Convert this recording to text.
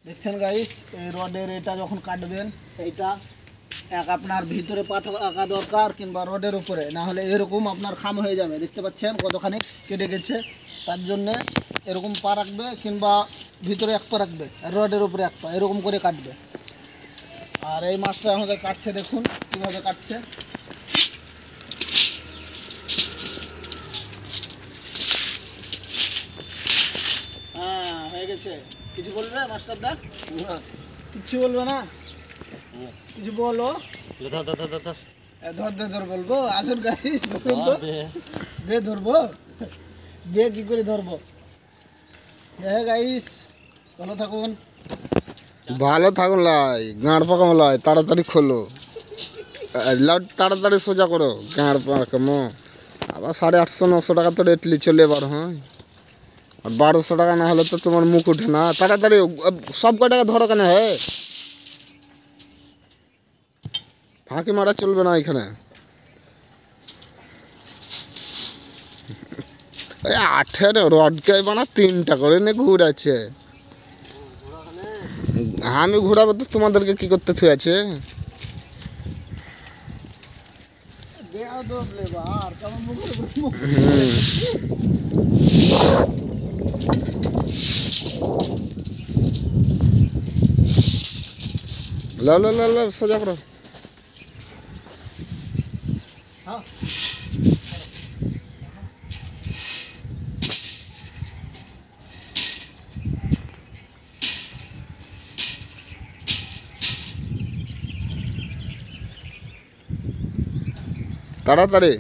দেখছেন গাইস, এই রডের এটা যখন কাটবেন, এইটা এক আপনার ভিতরে পাথর আঁকা দরকার কিংবা রডের উপরে, না হলে এরকম আপনার খাম হয়ে যাবে। দেখতে পাচ্ছেন কতখানি কেটে গেছে। তার জন্যে এরকম পা রাখবে কিংবা ভিতরে এক পা রাখবে, আর রডের উপরে এক পা, এরকম করে কাটবে। আর এই মাছটা আমাদের কাটছে, দেখুন কীভাবে কাটছে। হ্যাঁ, হয়ে গেছে। কিছু বলবে মাস্টার দা? কিছু বলবে না? কিছু বলো। ধর বলবো। আসুন গাইস, ধরুন তো। বে ধরবো, বে কি করে ধরবো? হ্যাঁ গাইস, ভালো থাকুন। ভালো থাকুন লাই, গাঁড় পাকামো লাই, তাড়াতাড়ি খোলো, তাড়াতাড়ি সোজা করো গাঁড় পাকামো। আবার 850-900 টাকা তো রেটলি চলে এবার। হ্যাঁ, আর 1200 টাকা না হলে তো তোমার মুখ উঠে না। তাড়াতাড়ি সব কটাকা ধরো কেন? হ্যাঁ, ফাঁকি মারা চলবে না এখানে। ওই 8-এর রডকে বানা 3টা করে নিয়ে ঘুরাচ্ছে। আমি ঘুরাবো তো তোমাদেরকে কি করতে থুয়েছে? সোজা করো। তাড়াতাড়ি।